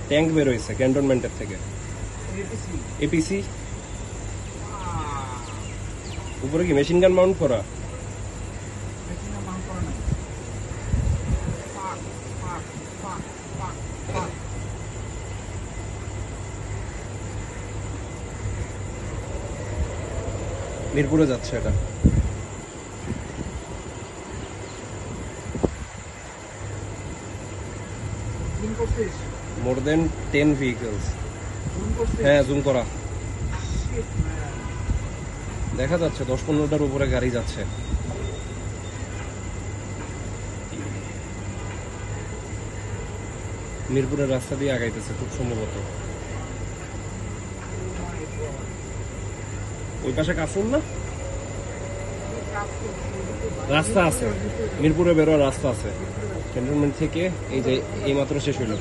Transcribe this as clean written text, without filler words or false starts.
Tank বের হয়েছে ক্যান্টনমেন্টের থেকে। এপিসি উপরে কি মেশিন গান মাউন্ট করা? মিরপুরে যাচ্ছে এটা। মোর দেন 10 vehicles। হ্যাঁ, জুম করা দেখা যাচ্ছে, 10-15টার উপরে গাড়ি যাচ্ছে। মিরপুরের রাস্তা দিয়ে আগাইতেছে খুব সম্ভবত। ওই পাশে কাফুর না রাস্তা আছে, মিরপুরে বেরোয়ার রাস্তা আছে ক্যান্টনমেন্ট থেকে। এই যে এই মাত্র শেষ হইল।